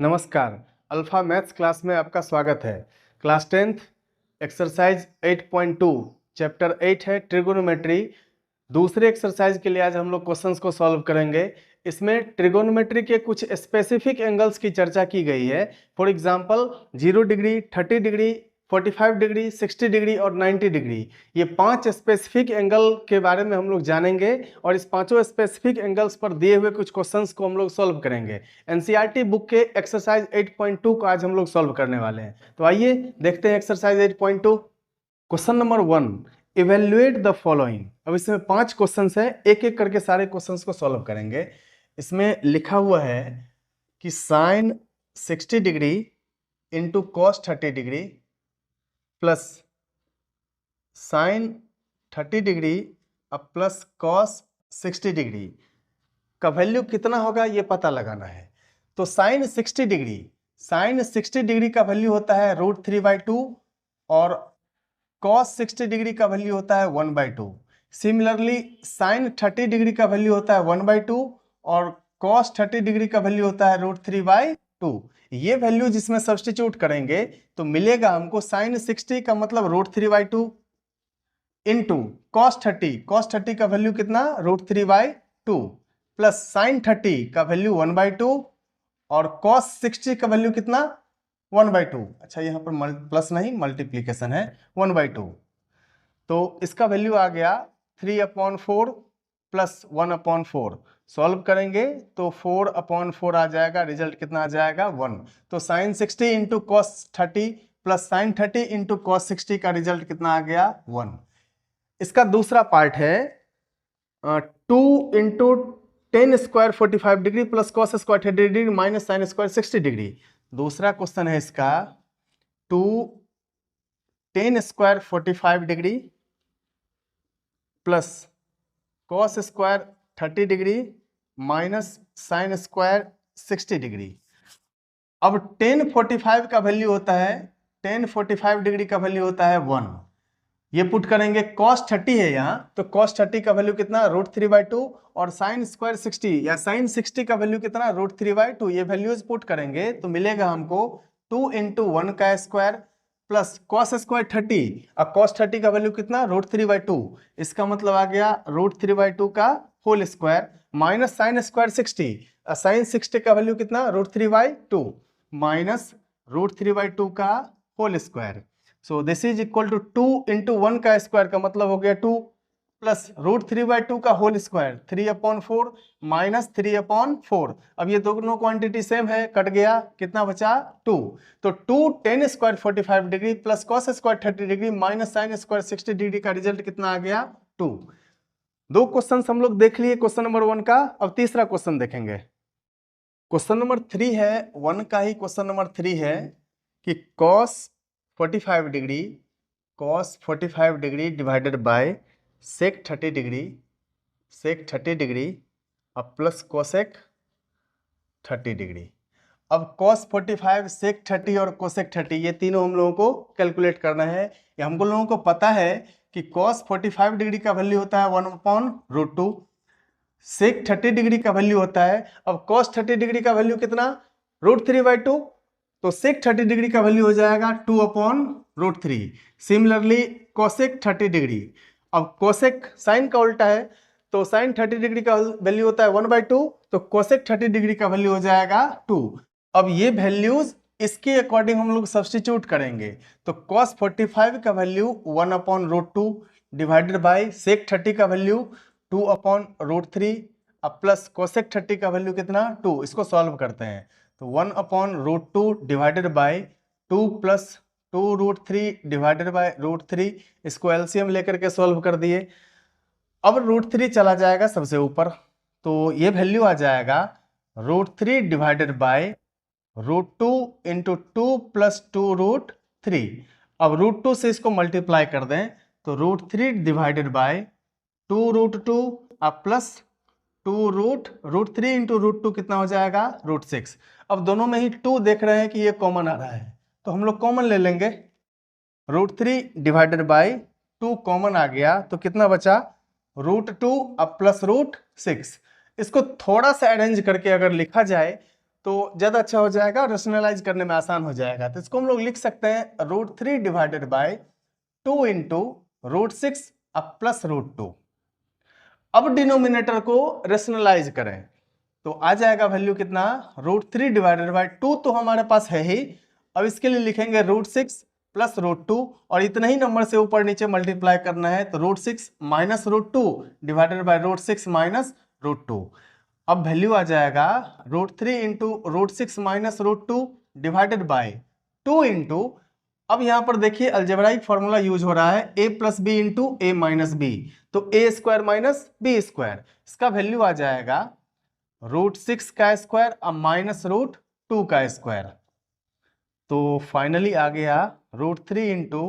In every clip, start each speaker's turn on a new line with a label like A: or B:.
A: नमस्कार। Alpha maths class में आपका स्वागत है। क्लास 10th एक्सरसाइज 8.2 चैप्टर 8 है ट्रिगोनोमेट्री। दूसरे एक्सरसाइज के लिए आज हम लोग क्वेश्चंस को सॉल्व करेंगे। इसमें ट्रिगोनोमेट्री के कुछ स्पेसिफिक एंगल्स की चर्चा की गई है। For example 0 degree, 30 degree, 45 degree, 60 degree और 90 डिग्री। ये 5 स्पेसिफिक एंगल के बारे में हम लोग जानेंगे और इस पांचों स्पेसिफिक एंगल्स पर दिए हुए कुछ क्वेश्चंस को हम लोग सॉल्व करेंगे। एनसीईआरटी बुक के एक्सरसाइज 8.2 को आज हम लोग सॉल्व करने वाले हैं। तो आइए देखते हैं exercise 8.2। Question number 1, evaluate the following. अब इसमें 5 क्वेश्चंस हैं, एक एक करके सारे क्वेश्चंस को सॉल्व करेंगे। इसमें लिखा हुआ है कि sine 60 degree into cos 30 degree plus sine 30 degree अब प्लस कॉस 60 डिग्री का वैल्यू कितना होगा ये पता लगाना है। तो साइन 60 डिग्री का वैल्यू होता है √3/2 और कॉस 60 डिग्री का वैल्यू होता है 1/2। सिमिलरली साइन 30 डिग्री का वैल्यू होता है 1/2 और कॉस 30 डिग्री का वैल्यू होता है √3/2। ये वैल्यू जिसमें सब्स्टिट्यूट करेंगे तो मिलेगा हमको साइन 60 का मतलब √3/2 इंटू कॉस 30 का वैल्यू कितना √3/2 प्लस साइन 30 का वैल्यू 1/2 और कॉस 60 का वैल्यू कितना 1/2। अच्छा यहाँ पर प्लस नहीं मल्टीप्लीकेशन है 1/2। तो इसका वैल्यू आ गया 3/4 प्लस 1/4। सॉल्व करेंगे तो 4/4 आ जाएगा, रिजल्ट कितना आ जाएगा 1। तो sine 60 into cos 30 plus sine 30 into cos 60 का रिजल्ट कितना आ गया 1। इसका दूसरा पार्ट है 2 into ten square 45 degree plus cos square 30 degree minus sine square 60 degree. दूसरा क्वेश्चन है इसका 2 10 square 45 degree plus cos square 30 degree minus sine square 60 degree. अब 1045 का वैल्यू होता है 1045 डिग्री का वैल्यू होता है 1। ये पुट करेंगे cos 30 है यहाँ, तो cos 30 का वैल्यू कितना √3/2 और साइन स्क्वायर 60 या साइन 60 का वैल्यू कितना √3/2। ये वैल्यूज पुट करेंगे तो मिलेगा हमको 2 इंटू 1 का स्क्वायर प्लस कॉस स्क्वायर 30 और cos 30 का वैल्यू कितना √3/2। इसका मतलब आ गया √3/2 का whole square minus sine square 60 और साइन 60 का वैल्यू कितना √3/2 माइनस √3/2 का whole square. So this is equal to 2 into 1 का स्क्वायर का मतलब हो गया 2 प्लस √3/2 का होल स्क्वायर 3/4 माइनस 3/4। अब ये दोनों क्वांटिटी सेम है, कट गया, कितना बचा 2। तो 2 10 square 45 degree plus cos square 30 degree minus sine square 60 degree का रिजल्ट कितना आ गया 2। दो क्वेश्चन हम लोग देख लिए क्वेश्चन नंबर 1 का। अब तीसरा क्वेश्चन देखेंगे। क्वेश्चन नंबर 3 है 1 का ही क्वेश्चन नंबर 3 है कि cos 45 degree divided by sec 30 degree अब प्लस cosec 30 डिग्री। अब cos 45 sec 30 और cosec 30 ये तीनों हम लोगों को कैलकुलेट करना है। ये हमको लोगों को पता है कि cos 45 डिग्री का वैल्यू होता है 1/√2, sec 30 डिग्री का वैल्यू होता है, अब cos 30 डिग्री का वैल्यू कितना √3/2, तो sec 30 डिग्री का वैल्यू हो जाएगा 2/√3। सिमिलरली cosec 30 डिग्री, अब cosec साइन का उल्टा है तो साइन 30 डिग्री का वैल्यू होता है 1/2, तो cosec 30 डिग्री का वैल्यू हो जाएगा 2। अब ये वैल्यूज इसके अकॉर्डिंग हम लोग सब्स्टिट्यूट करेंगे तो cos 45 का वैल्यू 1/√2 डिवाइडेड बाय sec 30 का वैल्यू 2/√3 अब प्लस cosec 30 का वैल्यू कितना 2। इसको सॉल्व करते हैं तो 1/√2 divided by 2 plus 2√3 divided by √3। इसको एलसीएम लेकर के सॉल्व कर दिए। अब √3 चला जाएगा सबसे ऊपर तो ये वैल्यू आ जाएगा √3 डिवाइडेड बाय √2 इंटू 2 प्लस 2√3। अब √2 से इसको मल्टीप्लाई कर दें तो √3 डिवाइडेड बाय 2√2 अब प्लस 2√3 इंटू √2 कितना हो जाएगा √6। अब दोनों में ही 2 देख रहे हैं कि ये कॉमन आ रहा है तो हम लोग कॉमन ले लेंगे। √3 डिवाइडेड बाय 2 कॉमन आ गया तो कितना बचा √2 अब प्लस √6। इसको थोड़ा सा अरेंज करके अगर लिखा जाए तो ज़्यादा अच्छा हो जाएगा और रेशनलाइज करने में आसान हो जाएगा। तो इसको हम लोग लिख सकते हैं √3 डिवाइडेड बाय 2 इंटू √6 अब प्लस √2। अब डिनोमिनेटर को रेशनलाइज करें तो आ जाएगा वैल्यू कितना, √3 डिवाइडेड बाय 2 तो हमारे पास है ही। अब इसके लिए लिखेंगे √6 प्लस √2 और इतना ही नंबर से ऊपर नीचे मल्टीप्लाई करना है, तो √6 माइनस √2 डिवाइडेड बाय √6 माइनस √2। अब वैल्यू आ जाएगा √3 into √6 minus √2 divided bye 2 into, अब यहां पर देखिए अलजेब्राइक फॉर्मूला यूज हो रहा है a plus B into A minus B, तो a square minus B square, इसका वैल्यू आ जाएगा √6 का स्क्वायर अब माइनस √2 का स्क्वायर। तो फाइनली आ गया √3 into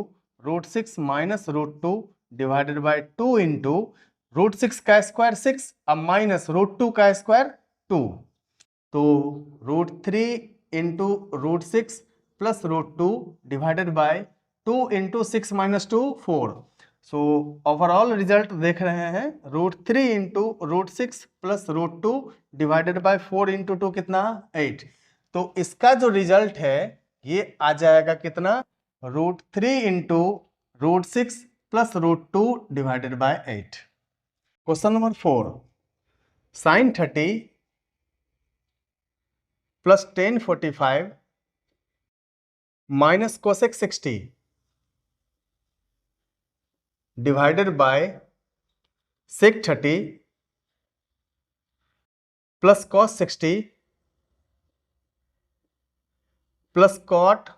A: √6 minus √2 divided bye 2 into √6 का स्क्वायर 6 अब माइनस √2 का स्क्वायर 2। तो √3 into √6 plus √2 divided bye 2 into 6 minus 2 4। So overall result देख रहे हैं √3 into √6 plus √2 divided by 4 into 2 कितना 8। तो इसका जो रिजल्ट है ये आ जाएगा कितना, √3 into √6 plus √2 divided bye 8। Question number 4, sin 30 plus tan 45 minus cosec 60 divided by sec 30 plus cos 60 plus cot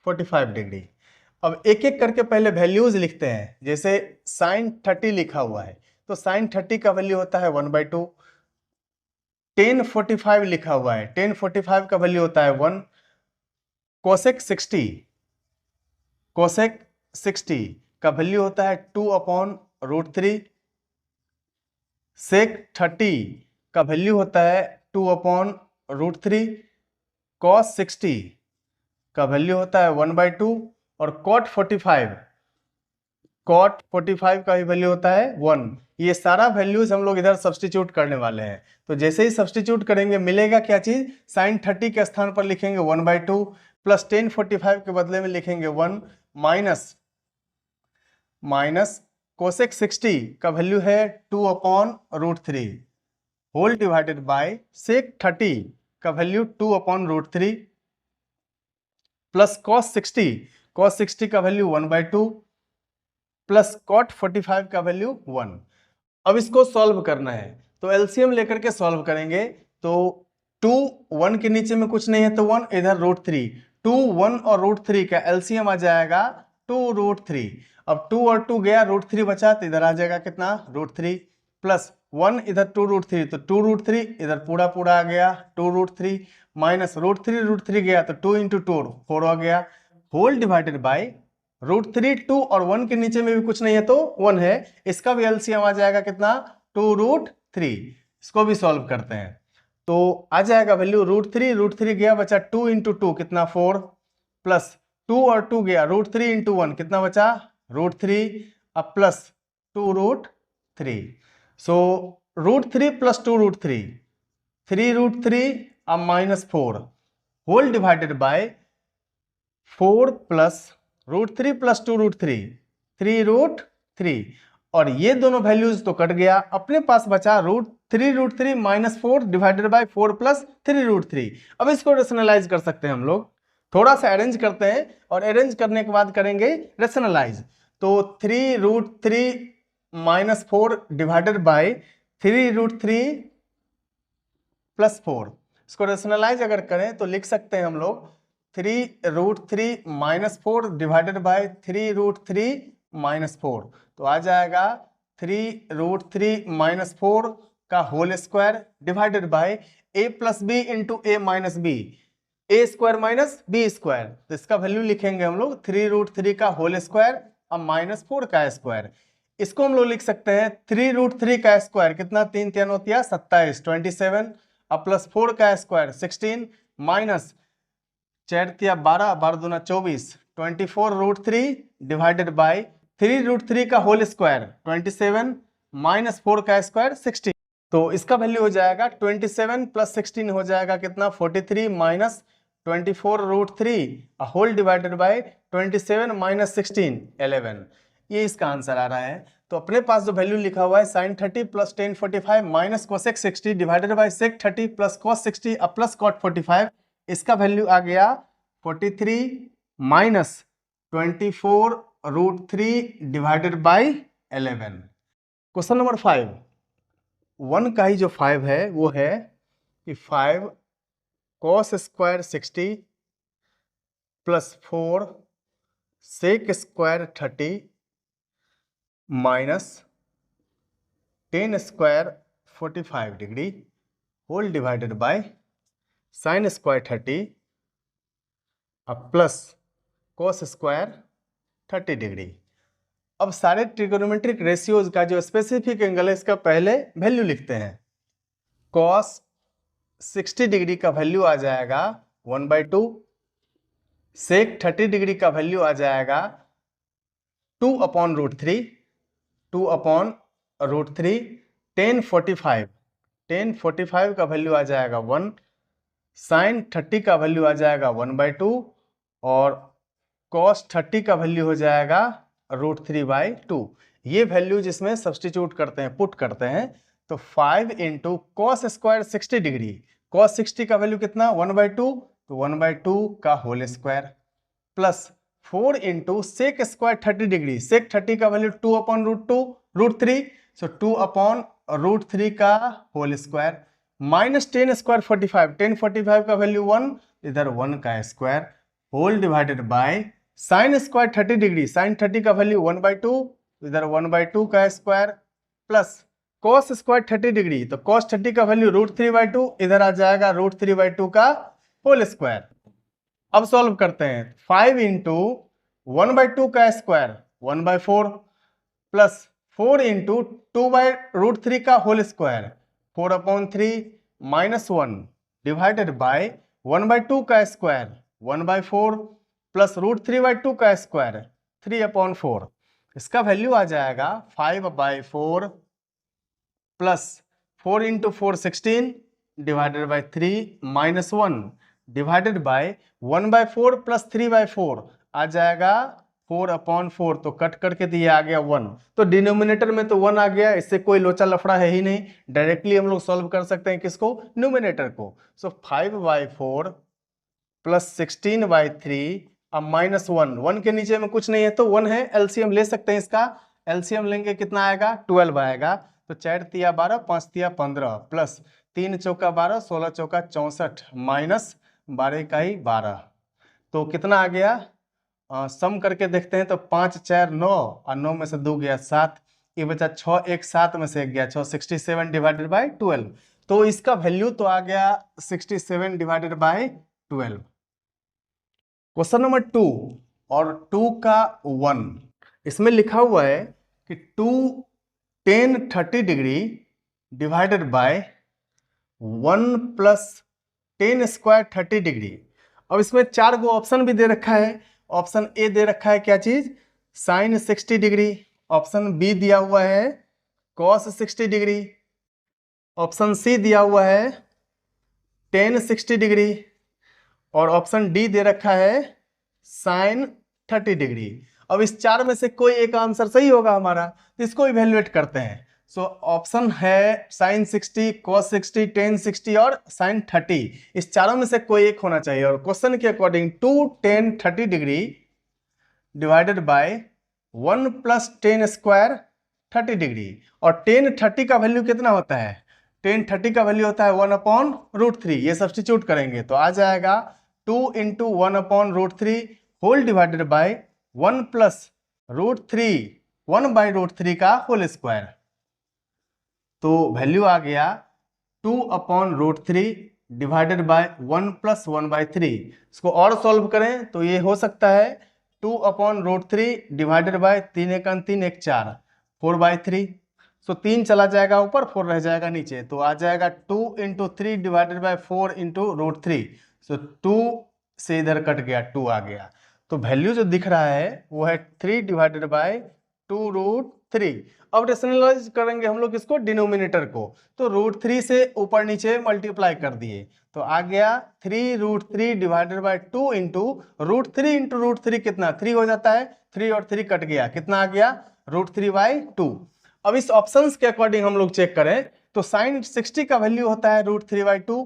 A: 45 degree. अब एक एक करके पहले वैल्यूज लिखते हैं। जैसे sin 30 लिखा हुआ है तो sin 30 का वैल्यू होता है 1/2। tan 45 लिखा हुआ है, tan 45 का वैल्यू होता है 1। cosec 60 का वैल्यू होता है 2/√3। sec 30 का वैल्यू होता है 2/√3। cos 60 का वैल्यू होता है 1/2 और cot 45 का भी वैल्यू होता है 1। ये सारा वैल्यूज हम लोग इधर सब्स्टिट्यूट करने वाले हैं। तो जैसे ही सब्स्टिट्यूट करेंगे मिलेगा क्या चीज, sin 30 के स्थान पर लिखेंगे 1/2 प्लस tan 45 के बदले में लिखेंगे 1 माइनस cosec 60 का वैल्यू है 2/√3 होल डिवाइडेड बाय sec 30 का वैल्यू 2/√3 प्लस cos 60 का वैल्यू 1/2 प्लस cot 45 का वैल्यू 1। अब इसको सॉल्व करना है तो एलसीएम लेकर के सॉल्व करेंगे। तो 2 1 के नीचे में कुछ नहीं है तो 1, इधर √3, 2 1 और √3 का एलसीएम आ जाएगा 2√3। अब 2 और 2 गया, √3 बचा तो इधर आ जाएगा कितना √3 प्लस 1 इधर 2√3 तो 2√3 इधर पूरा पूरा आ गया 2√3 माइनस √3 गया तो 2 इंटू 2 4 आ गया होल डिवाइडेड बाय √3 2 और 1 के नीचे में भी कुछ नहीं है तो 1 है, इसका भी एलसीएम आ जाएगा कितना 2√3। इसको भी सॉल्व करते हैं तो आ जाएगा वैल्यू √3 गया बचा 2 इंटू 2 कितना 4 प्लस 2 और 2 गया √3 इंटू 1 कितना बचा √3 अब प्लस 2√3। सो √3 प्लस 2√3 3√3 अब minus 4 whole divided by 4 plus √3 plus 2√3 3√3 और ये दोनों वैल्यूज तो कट गया, अपने पास बचा √3 माइनस 4 डिवाइडेड बाय 4 प्लस 3√3। अब इसको रेशनलाइज कर सकते हैं हम लोग, थोड़ा सा अरेंज करते हैं और अरेंज करने के बाद करेंगे रेशनलाइज। तो 3√3 माइनस 4 डिवाइडेड बाय 3√3 प्लस 4, इसको रेशनलाइज अगर करें तो लिख सकते हैं हम लोग 3√3 माइनस 4 डिवाइडेड बाय 3√3 माइनस 4। तो आ जाएगा 3√3 माइनस 4 का whole square divided by a plus B into A minus B, A square minus B square. तो इसका वैल्यू लिखेंगे हम लोग 3√3 का होल स्क्वायर अब माइनस 4 का स्क्वायर। इसको हम लोग लिख सकते हैं 3√3 का स्क्वायर कितना 3 3 होती 27 27 अब प्लस 4 का स्क्वायर 16 माइनस 4 3 12 12 दूना 24 24√3 डिवाइडेड बाय 3√3 का होल स्क्वायर 27 माइनस 4 का स्क्वायर 16। तो इसका वैल्यू हो जाएगा 27 प्लस 16 हो जाएगा कितना 43 minus 24√3 whole divided by 27 minus 16 11। ये इसका आंसर आ रहा है। तो अपने पास जो वैल्यू लिखा हुआ है sin 30 plus tan 45 minus cosec 60 divided by sec 30 plus cos 60 plus cot 45, इसका वैल्यू आ गया 43 minus 24√3 divided by 11। Question number 5, 1 का ही जो 5 है वो है कि 5 cos square 60 plus 4 sec square 30 minus tan square 45 degree whole divided by sin square 30 plus cos square 30 degree. अब सारे ट्रिगोनोमेट्रिक रेशियोज का जो स्पेसिफिक एंगल है इसका पहले वैल्यू लिखते हैं। cos 60 डिग्री का वैल्यू आ जाएगा 1/2, sec 30 डिग्री का वैल्यू आ जाएगा 2/√3, 2/√3, tan 45 का वैल्यू आ जाएगा 1, sin 30 का वैल्यू आ जाएगा 1/2 और cos 30 का वैल्यू हो जाएगा √3/2। ये वैल्यू जिसमें सब्सटीट्यूट करते हैं, पुट करते हैं, तो 5 into cos square 60 degree, cos 60 का वैल्यू कितना 1/2, तो 1/2 का whole square plus 4 into sec square 30 degree, sec 30 का वैल्यू 2/√3, सो 2/√3 का whole square minus tan square 45, tan 45 का वैल्यू 1, इधर 1 का square whole divided by sin square 30 degree, sin 30 का वैल्यू 1/2, इधर 1/2 का square plus cos square 30 degree, तो cos 30 का वैल्यू √3/2, इधर आ जाएगा √3/2 का होल स्क्वायर। अब सॉल्व करते हैं। 5 इंटू 1/2 का स्क्वायर 1/4 प्लस 4 इंटू 2/√3 का whole square 4/3 minus 1 divided by 1/2 का स्क्वायर 1/4 प्लस √3/2 का स्क्वायर 3/4। इसका वैल्यू आ जाएगा 5/4 plus 4 into 4 16 divided by 3 minus 1 divided bye 1/4 plus 3/4 आ जाएगा 4/4, तो कट करके तो ये आ गया 1, तो डिनोमिनेटर में तो 1 आ गया, इससे कोई लोचा लफड़ा है ही नहीं, डायरेक्टली हम लोग सॉल्व कर सकते हैं किसको, न्यूमिनेटर को। सो 5/4 प्लस 16/3 अब माइनस 1 के नीचे में कुछ नहीं है तो 1 है, एलसीएम ले सकते हैं, इसका एलसीएम लेंगे कितना आएगा 12 आएगा, तो 4 तिया 12 5 तिया 15 प्लस 3 चौका 12 16 चौका 64 माइनस 12 का ही 12, तो कितना आ गया, सम करके देखते हैं तो 5 4 9 और 9 में से 2 गया 7, ये बचा 6 1 7 में से 1 गया 6, 67 डिवाइडेड बाय 12, तो इसका वैल्यू तो आ गया 67 डिवाइडेड बाय 12। क्वेश्चन नंबर 2 और 2 का 1, इसमें लिखा हुआ है कि 2 tan 30 degree divided by 1 plus tan square 30 degree. अब इसमें 4 गो ऑप्शन भी दे रखा है। ऑप्शन ए दे रखा है क्या चीज, साइन 60 डिग्री, ऑप्शन बी दिया हुआ है cos 60 डिग्री, ऑप्शन सी दिया हुआ है tan 60 डिग्री और ऑप्शन डी दे रखा है साइन 30 डिग्री। अब इस 4 में से कोई एक आंसर सही होगा हमारा, तो इसको इवेल्युएट करते हैं। सो ऑप्शन है साइन 60, cos 60, tan 60 और साइन 30, इस चारों में से कोई एक होना चाहिए। और क्वेश्चन के according 2 tan 30 degree divided by 1 plus tan square 30 degree, और tan 30 का वैल्यू कितना होता है, tan 30 का वैल्यू होता है 1/√3, ये सब्स्टिट्यूट करेंगे तो आ जाएगा 2 into 1/√3 whole divided by 1 plus √3 1/√3 का होल स्क्वायर, तो वैल्यू आ गया 2/√3 डिवाइडेड बाय 1 प्लस 1/3। इसको और सॉल्व करें तो ये हो सकता है 2/√3 डिवाइडेड बाय 3 1 3 1 4 4/3, सो 3 चला जाएगा ऊपर 4 रह जाएगा नीचे, तो आ जाएगा 2 इंटू 3 डिवाइडेड बाय 4 इंटू √3, सो 2 से इधर कट गया 2 आ गया, तो वैल्यू जो दिख रहा है वो है 3 डिवाइडेड बाय 2√3। अब रेशनलाइज करेंगे हम लोग इसको डिनोमिनेटर को, तो √3 से ऊपर नीचे मल्टीप्लाई कर दिए तो आ गया 3√3 डिवाइडेड बाय 2 इंटू √3 कितना 3 हो जाता है, 3 और 3 कट गया, कितना आ गया √3/2। अब इस ऑप्शंस के अकॉर्डिंग हम लोग चेक करें तो साइन 60 का वैल्यू होता है √3/2,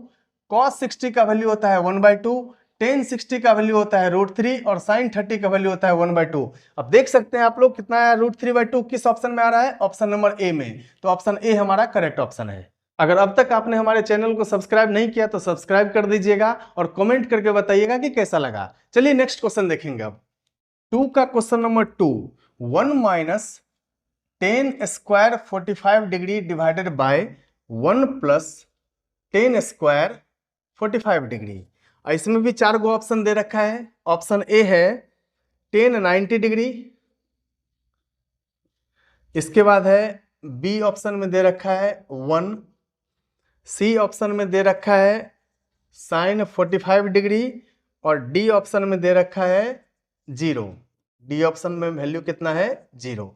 A: कॉस 60 का वैल्यू होता है 1/2, टेन 60 का वैल्यू होता है √3 और साइन 30 का वैल्यू होता है 1/2। अब देख सकते हैं आप लोग कितना है √3/2 किस ऑप्शन में आ रहा है, ऑप्शन नंबर ए में, तो ऑप्शन ए हमारा करेक्ट ऑप्शन है। अगर अब तक आपने हमारे चैनल को सब्सक्राइब नहीं किया तो सब्सक्राइब कर दीजिएगा और कमेंट करके बताइएगा कि कैसा लगा। चलिए नेक्स्ट क्वेश्चन देखेंगे। अब 2 का question number 2, 1 minus 10 square 45 degree divided by 1 plus 10 square 45 degree. इसमें भी 4 गो ऑप्शन दे रखा है। ऑप्शन ए है 10 90 डिग्री, इसके बाद है बी ऑप्शन में दे रखा है 1, सी ऑप्शन में दे रखा है साइन 45 डिग्री और डी ऑप्शन में दे रखा है 0। डी ऑप्शन में वैल्यू कितना है 0।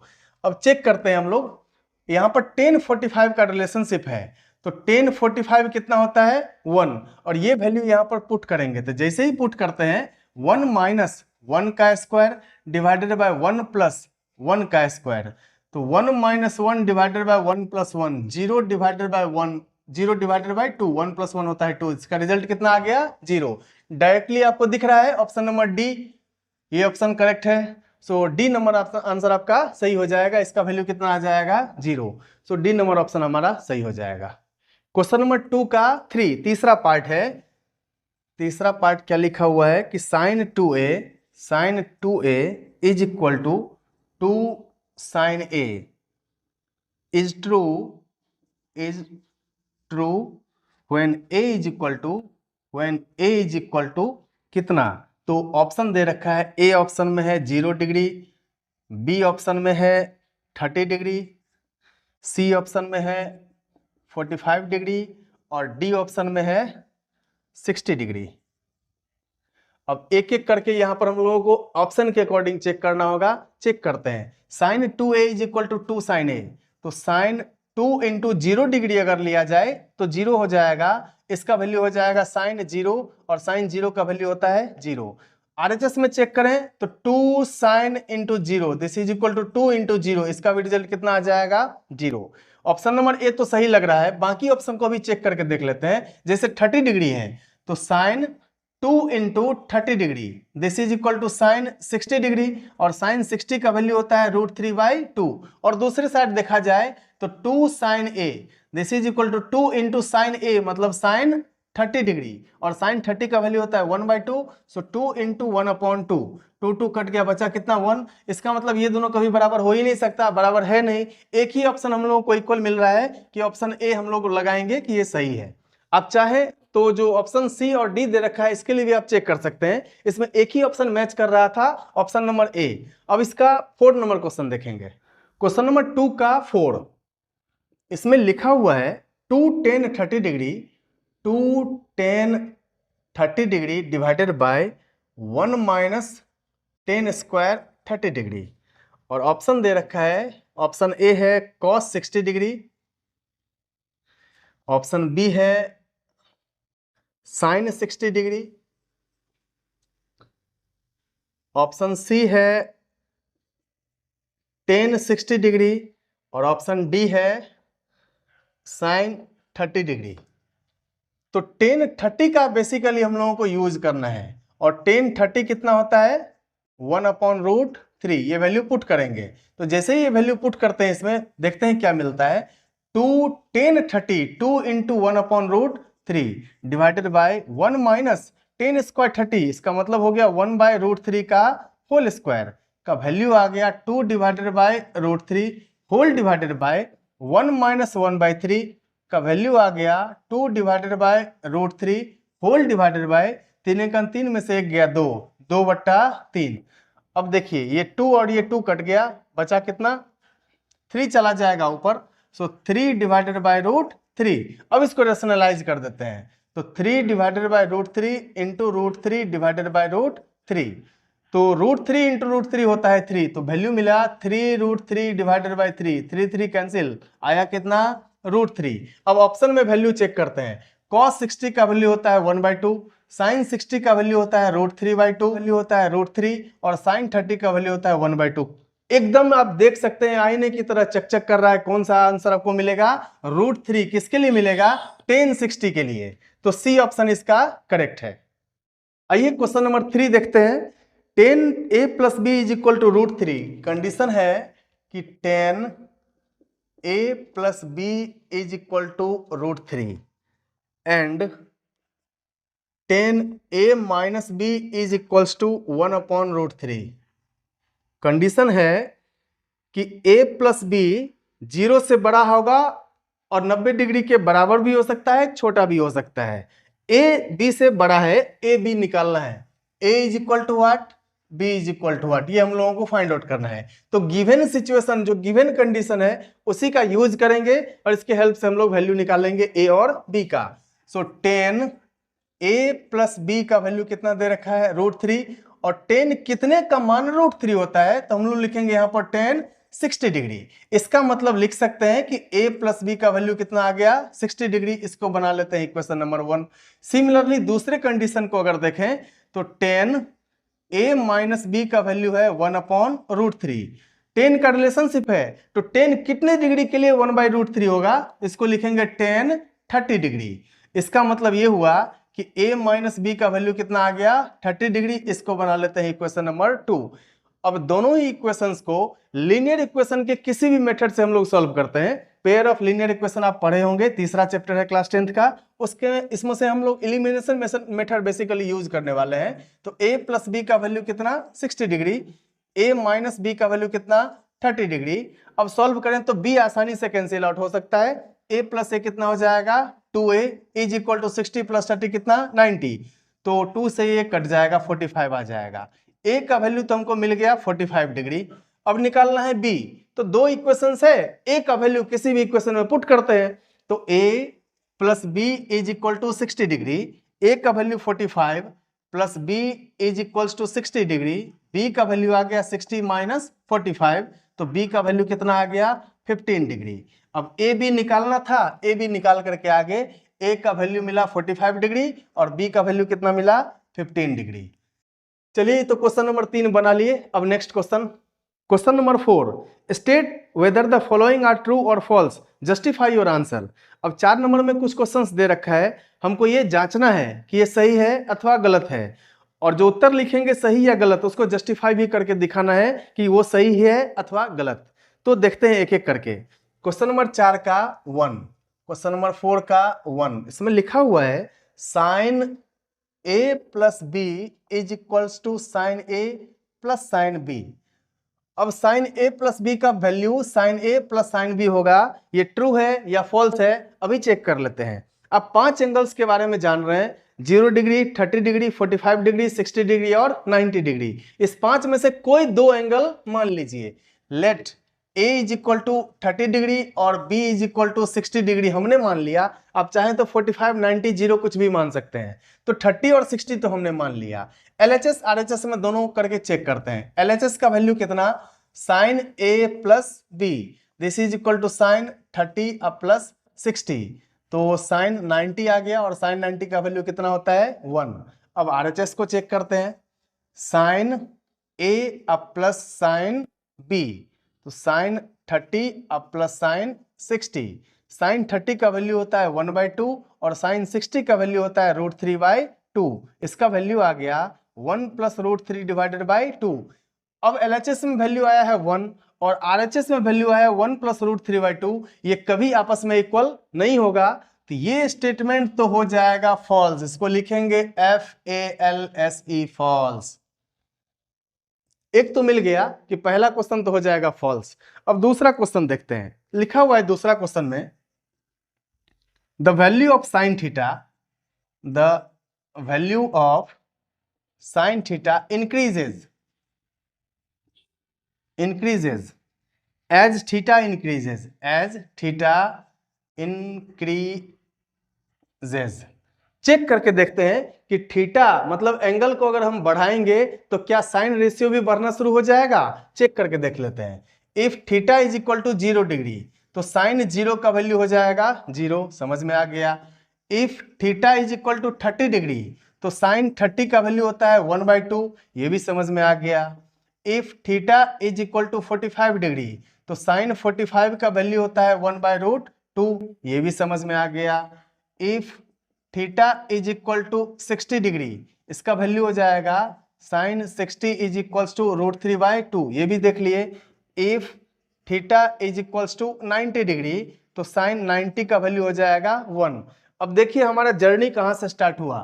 A: अब चेक करते हैं हम लोग, यहाँ पर 10 45 का रिलेशनशिप है तो 10 45 कितना होता है 1 और ये वैल्यू यहाँ पर पुट करेंगे तो जैसे ही पुट करते हैं 1 माइनस 1 का स्क्वायर डिवाइडेड बाय 1 प्लस 1 का स्क्वायर, तो 1 minus 1 divided by 1 plus 1, 0 divided by 1, 0 divided by 2, 1 plus 1 होता है 2, इसका रिजल्ट कितना आ गया 0। डायरेक्टली आपको दिख रहा है ऑप्शन नंबर डी, ये ऑप्शन करेक्ट है। सो डी नंबर आंसर आपका सही हो जाएगा, इसका वैल्यू कितना आ जाएगा 0। सो डी नंबर ऑप्शन हमारा सही हो जाएगा। क्वेश्चन नंबर 2 का 3 तीसरा पार्ट है। तीसरा पार्ट क्या लिखा हुआ है कि sine 2a is equal to 2 sine a is true when a is equal to कितना, तो ऑप्शन दे रखा है ए ऑप्शन में है 0 डिग्री, बी ऑप्शन में है 30 डिग्री, सी ऑप्शन में है 45 डिग्री और डी ऑप्शन में है 60 डिग्री। अब एक एक करके यहां पर हम लोगों को ऑप्शन के अकॉर्डिंग चेक करना होगा। चेक करते हैं, sine 2a is equal to 2 sine A, तो साइन 2 इंटू 0 डिग्री अगर लिया जाए तो 0 हो जाएगा, इसका वैल्यू हो जाएगा साइन 0 और साइन 0 का वैल्यू होता है 0। आरएचएस में चेक करें तो 2 sine into 0 this is equal to 2 into 0, इसका भी रिजल्ट कितना आ जाएगा 0। ऑप्शन नंबर ए तो सही लग रहा है, बाकी ऑप्शन को भी चेक करके देख लेते हैं। जैसे 30 डिग्री है तो sine 2 into 30 degree this is equal to sine 60 degree और साइन 60 का वैल्यू होता है √3/2। और दूसरी साइड देखा जाए तो 2 sine A this is equal to 2 into sine A मतलब साइन 30 डिग्री और साइन 30 का वैल्यू होता है 1/2। सो 2 इंटू 1/2, 2 कट गया, बचा कितना 1। इसका मतलब ये दोनों कभी बराबर हो ही नहीं सकता, बराबर है नहीं। एक ही ऑप्शन हम लोगों को इक्वल मिल रहा है कि ऑप्शन ए हम लोग लगाएंगे कि ये सही है। आप चाहे तो जो ऑप्शन सी और डी दे रखा है इसके लिए भी आप चेक कर सकते हैं, इसमें एक ही ऑप्शन मैच कर रहा था, ऑप्शन नंबर ए। अब इसका 4 नंबर क्वेश्चन देखेंगे। क्वेश्चन नंबर 2 का 4, इसमें लिखा हुआ है 2 10 30 degree 2 10 30 degree divided by 1 minus 10 square 30 degree और ऑप्शन दे रखा है, ऑप्शन ए है cos 60 डिग्री, ऑप्शन बी है साइन 60 डिग्री, ऑप्शन सी है टेन 60 डिग्री और ऑप्शन डी है साइन 30 डिग्री। तो टेन 30 का बेसिकली हम लोगों को यूज करना है और टेन 30 कितना होता है 1/√3, ये वैल्यू पुट करेंगे। तो जैसे ही ये वैल्यू पुट करते हैं इसमें देखते हैं क्या मिलता है, 2 10 30 2 into 1/√3 divided by 1 minus 10 square 30, इसका मतलब हो गया 1/√3 का होल स्क्वायर का वैल्यू आ गया 2 divided by √3 whole divided by 1 minus 1/3 का वैल्यू आ गया 2 divided by √3 whole divided by 3 का 3 में से 1 गया 2, 2/3। अब देखिए ये 2 और ये 2 कट गया, बचा कितना 3 चला जाएगा ऊपर। सो 3 डिवाइडेड बाय √3। अब इसको रेशनलाइज कर देते हैं तो 3 divided by √3 into √3 divided by √3 तो √3 इंटू √3 होता है 3, तो वैल्यू मिला 3√3 डिवाइडेड बाई 3, 3 कैंसिल, आया कितना √3। अब ऑप्शन में वैल्यू चेक करते हैं। cos 60 का वैल्यू होता है 1/2, sin 60 का वैल्यू होता है √3/2, वैल्यू होता है √3, और sin 30 का वैल्यू होता है 1/2। एकदम आप देख सकते हैं आईने की तरह चकचक कर रहा है। कौन सा आंसर आपको मिलेगा? √3 किसके लिए मिलेगा? tan 60 के लिए। तो सी ऑप्शन इसका करेक्ट है। आइए क्वेश्चन नंबर 3 देखते हैं। tan a + b = √3। कंडीशन है कि tan a + b = √3 and tan a - b = 1/√3। Condition है कि a + b 0 से बड़ा होगा और 90 डिग्री के बराबर भी हो सकता है, छोटा भी हो सकता है। a b से बड़ा है, a b निकालना है। a = what, b = what, ये हम लोगों को फाइंड आउट करना है। तो गिवन सिचुएशन, जो गिवन कंडीशन है उसी का यूज करेंगे और इसके हेल्प से हम लोग वैल्यू निकालेंगे a और b का। सो tan a + b का वैल्यू कितना दे रखा है? √3, और tan कितने का मान √3 होता है? तो हम लोग लिखेंगे यहां पर tan 60 डिग्री। इसका मतलब लिख सकते हैं कि a + b का वैल्यु कितना आ गया? 60 डिग्री। इसको बना लेते हैं इक्वेशन नंबर 1। सिमिलरली दूसरे कंडीशन को अगर देखें तो tan a - b का वैल्यू है 1/√3। tan का रिलेशनशिप है, तो tan कितने डिग्री के लिए 1/√3 होगा? इसको लिखेंगे tan 30 डिग्री। इसका मतलब ये हुआ कि a - b का वैल्यू कितना आ गया? 30 डिग्री। इसको बना लेते हैं इक्वेशन नंबर 2। अब दोनों ही इक्वेशंस को लीनियर इक्वेशन के किसी भी मेथड से हम लोग सॉल्व करते हैं। पेयर ऑफ लीनियर इक्वेशन आप पढ़े होंगे, तीसरा चैप्टर है क्लास 10th का, उसके इसमें से हम लोग एलिमिनेशन मेथड बेसिकली यूज करने वाले हैं। तो a + b का वैल्यू कितना? 60 डिग्री। a - b का वैल्यू कितना? 30 डिग्री। अब सॉल्व करें तो b आसानी से कैंसिल आउट हो सकता है। a + a कितना हो जाएगा? 2a = 60 + 30 कितना? 90। तो 2 से ये कट जाएगा, 45 आ जाएगा। a का वैल्यू तो हमको मिल गया 45 डिग्री। अब निकालना है b। तो दो इक्वेशंस है, a का वैल्यू किसी भी इक्वेशन में पुट करते हैं। तो a + b = 60 डिग्री। a का वैल्यू 45 + b = 60 डिग्री। b का वैल्यू आ गया 60 - 45, तो b का वैल्यू कितना आ गया? 15 डिग्री। अब a b निकालना था, a b निकाल करके आगे a का वैल्यू मिला 45 डिग्री और b का वैल्यू कितना मिला? 15 डिग्री। चलिए, तो क्वेश्चन नंबर 3 बना लिए। अब next question, question number 4, state whether the following are true और फॉल्स, जस्टिफाई योर आंसर। अब 4 नंबर में कुछ क्वेश्चंस दे रखा है, हमको ये जांचना है कि ये सही है अथवा गलत है, और जो उत्तर लिखेंगे सही या गलत उसको जस्टिफाई भी करके दिखाना है कि वो सही है अथवा गलत। तो देखते हैं एक एक करके। क्वेश्चन नंबर 4 का 1, क्वेश्चन नंबर 4 का 1, इसमें लिखा हुआ है sign a + b = sin a + sin b। अब sin a + b का value sin a + sin b होगा। ये ट्रू है या फॉल्स है, अभी चेक कर लेते हैं। अब 5 एंगल्स के बारे में जान रहे हैं, 0 डिग्री, 30 डिग्री, 45 डिग्री, 60 डिग्री और 90 डिग्री। इस 5 में से कोई 2 एंगल मान लीजिए। लेट a = 30 डिग्री और b = 60 डिग्री हमने मान लिया। आप चाहें तो 45, 90, 0 कुछ भी मान सकते हैं। तो 30 और 60 तो हमने मान लिया। LHS RHS में दोनों करके चेक करते हैं। LHS का वैल्यू कितना? sin a + b, this is equal to sin 30 + 60, तो sin 90 आ गया, और sin 90 का वैल्यू कितना होता है? 1। अब RHS को चेक करते हैं, sin a + sin b, तो sin 30 + sin 60, sin 30 का वैल्यू होता है 1/2 और sin 60 का वैल्यू होता है √3/2। इसका वैल्यू आ गया 1 + √3 डिवाइडेड बाई 2। अब LHS में वैल्यू आया है 1 और RHS में वैल्यू आया 1 + √3/2। ये कभी आपस में इक्वल नहीं होगा, तो ये स्टेटमेंट तो हो जाएगा फॉल्स। इसको लिखेंगे FALSE, फॉल्स। एक तो मिल गया कि पहला क्वेश्चन तो हो जाएगा फॉल्स। अब दूसरा क्वेश्चन देखते हैं। लिखा हुआ है दूसरा क्वेश्चन में, the value of sin theta, the value of sin theta increases as theta increases, check करके देखते हैं कि थीटा मतलब एंगल को अगर हम बढ़ाएंगे तो क्या साइन रेशियो भी बढ़ना शुरू हो जाएगा। चेक करके देख लेते हैं। If theta is equal to 0 degree तो साइन 0 का वैल्यू हो जाएगा 0, समझ में आ गया। If theta is equal to 30 degree तो साइन 30 का वैल्यू होता है 1/2, ये भी समझ में आ गया। If theta is equal to 45 degree तो साइन 45 का वैल्यू होता है 1/√2, ये भी समझ में आ गया। If theta is equal to 60 degree इसका वैल्यू हो जाएगा साइन 60 इज इक्वल्स टू √3/2, ये भी देख लिए। If theta is equals to 90 degree तो साइन 90 का वैल्यू हो जाएगा 1। अब देखिए हमारा जर्नी कहां से स्टार्ट हुआ।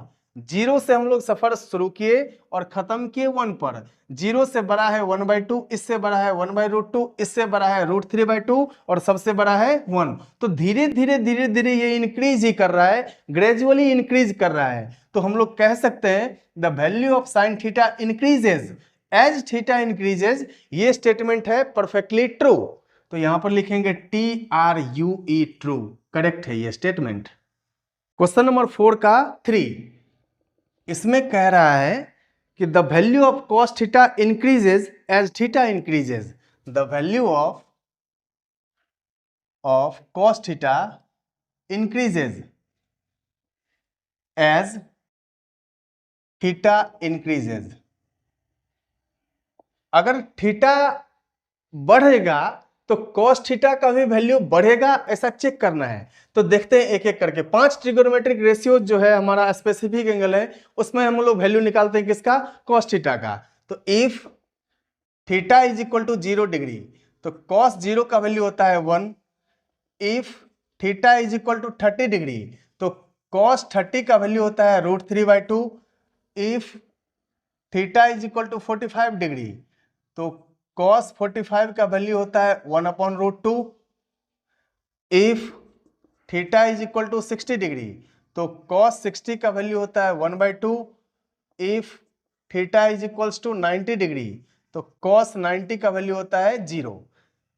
A: 0 से हम लोग सफर शुरू किए और खत्म किए 1 पर। 0 से बड़ा है 1/2, इससे बड़ा है 1/√2, इससे बड़ा है √3/2 और सबसे बड़ा है 1। तो धीरे धीरे ये इंक्रीज ही कर रहा है, ग्रेजुअली इंक्रीज कर रहा है। तो हम लोग कह सकते हैं the value of sine theta increases as theta increases. ये स्टेटमेंट है परफेक्टली ट्रू। तो यहां पर लिखेंगे TRUE, ट्रू, करेक्ट है ये स्टेटमेंट। क्वेश्चन नंबर 4 का 3, इसमें कह रहा है कि the value of cos theta increases as theta increases. The value of cos theta increases as theta increases. अगर थीटा बढ़ेगा तो कॉस थीटा का भी वैल्यू बढ़ेगा, ऐसा चेक करना है। तो देखते हैं एक एक करके। 5 ट्रिगोनोमेट्रिक रेशियो जो है हमारा स्पेसिफिक एंगल है, उसमें हम लोग वैल्यू निकालते हैं किसका, कॉस थीटा का। तो if theta is equal to 0 degree तो कॉस 0 का वैल्यू होता है 1। If theta is equal to 30 degree तो कॉस 30 का वैल्यू होता है √3/2। If theta is equal to 45 degree तो cos 45 का वैल्यू होता है 1/√2। If theta is equal to 60 degree तो cos 60 का वैल्यू होता है 1/2। If theta is equals to 90 degree तो cos 90 का वैल्यू होता है 0।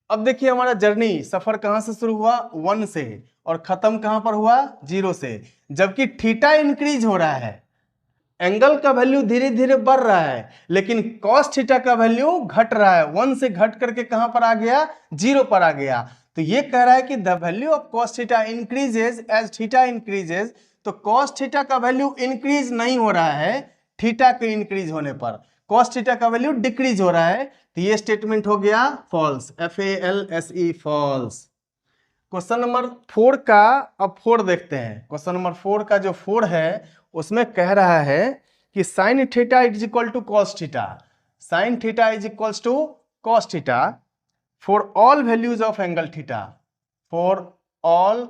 A: अब देखिए हमारा जर्नी, सफर कहां से शुरू हुआ, 1 से, और खत्म कहां पर हुआ, 0 से। जबकि थीटा इंक्रीज हो रहा है, एंगल का वैल्यू धीरे धीरे बढ़ रहा है, लेकिन कॉस थीटा का वैल्यू घट रहा है। 1 से घट करके कहां पर आ गया, 0 पर आ गया। तो ये कह रहा है कि the value of cos theta increases as theta increases. तो कॉस थीटा का वैल्यू इंक्रीज नहीं हो रहा है थीटा के इंक्रीज होने पर, कॉस थीटा का वैल्यू डिक्रीज हो रहा है। तो ये स्टेटमेंट हो गया false, FALSE, false. Question number 4 का अब 4 देखते हैं। क्वेश्चन नंबर 4 का जो 4 है उसमें कह रहा है कि sine theta is equal to cos theta. Sine theta is equal to cos theta for all values of angle theta, for all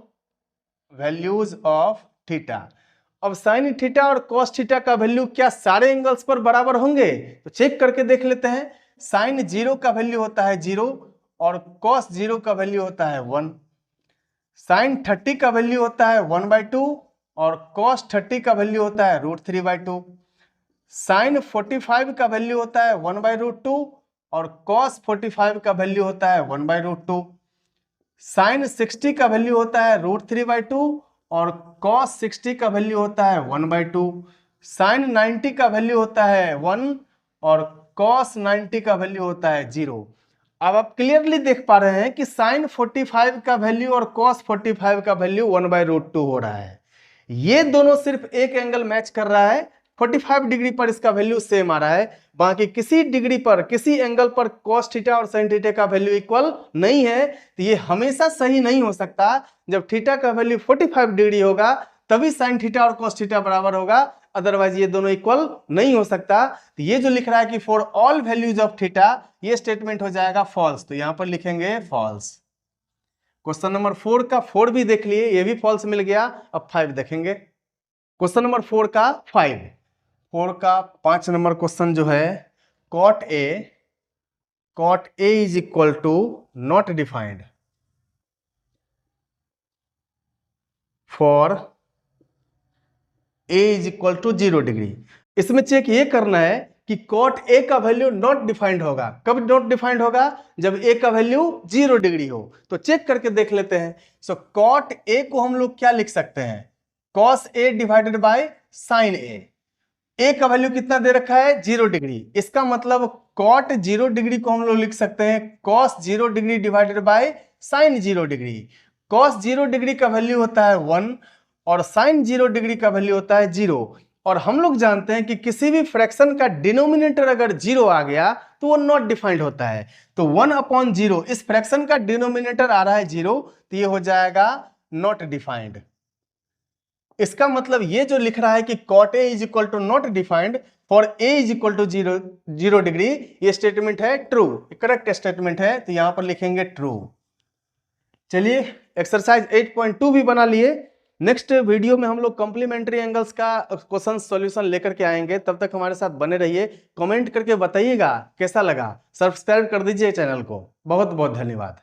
A: values of theta. अब साइन थीटा और कॉस थीटा का वैल्यू क्या सारे एंगल्स पर बराबर होंगे, तो check करके देख लेते हैं। साइन 0 का वैल्यू होता है 0 और कॉस 0 का वैल्यू होता है 1। साइन 30 का वैल्यू होता है 1/2 और cos 30 का वैल्यू होता है √3/2। साइन 45 का वैल्यू होता है 1/√2 और cos 45 का वैल्यू होता है 1/√2। साइन 60 का वैल्यू होता है √3/2 और cos 60 का वैल्यू होता है 1/2। साइन 90 का वैल्यू होता है 1 और cos 90 का वैल्यू होता है 0। अब आप क्लियरली देख पा रहे हैं कि साइन 45 का वैल्यू और cos 45 का वैल्यू 1/√2 हो रहा है। ये दोनों सिर्फ एक एंगल मैच कर रहा है, 45 डिग्री पर इसका वैल्यू सेम आ रहा है, बाकी किसी डिग्री पर, किसी एंगल पर cos थीटा और sin थीटा का वैल्यू इक्वल नहीं है। तो ये हमेशा सही नहीं हो सकता। जब थीटा का वैल्यू 45 डिग्री होगा तभी sin थीटा और cos थीटा बराबर होगा, अदरवाइज ये दोनों इक्वल नहीं हो सकता। तो ये जो लिख रहा है कि for all values of theta, ये स्टेटमेंट हो जाएगा फॉल्स। तो यहां पर लिखेंगे फॉल्स। क्वेश्चन नंबर 4 का 4 भी देख लिए, ये भी फॉल्स मिल गया। अब 5 देखेंगे। क्वेश्चन नंबर 4 का 5, 4 का 5 नंबर क्वेश्चन जो है, cot A is equal to not defined for A is equal to 0 degree. इसमें चेक ये करना है कि cot A का वैल्यू नॉट डिफाइंड होगा। कब नॉट डिफाइंड होगा, जब A का वैल्यू 0 डिग्री हो। तो चेक करके देख लेते हैं। सो cot A को हम लोग क्या लिख सकते हैं, cos A divided by sin A का वैल्यू कितना दे रखा है 0 डिग्री, इसका मतलब cot 0 डिग्री को हम लोग लिख सकते हैं cos 0 degree divided by sin 0 degree. cos 0 degree का वैल्यू होता है 1 और sin 0 डिग्री का वैल्यू होता है 0। और हम लोग जानते हैं कि किसी भी फ्रैक्शन का डिनोमिनेटर अगर 0 आ गया तो वो नॉट डिफाइंड होता है। तो 1/0 इस फ्रैक्शन का डिनोमिनेटर आ रहा है 0, तो ये हो जाएगा नॉट डिफाइंड। इसका मतलब ये जो लिख रहा है कि cot A is equal to not defined for A is equal to 0 degree, ये स्टेटमेंट है ट्रू, करेक्ट स्टेटमेंट है, तो यहां पर लिखेंगे ट्रू। चलिए एक्सरसाइज 8.2 भी बना लिए। नेक्स्ट वीडियो में हम लोग कॉम्प्लीमेंट्री एंगल्स का क्वेश्चन सॉल्यूशन लेकर के आएंगे, तब तक हमारे साथ बने रहिए। कमेंट करके बताइएगा कैसा लगा, सब्सक्राइब कर दीजिए चैनल को। बहुत बहुत धन्यवाद।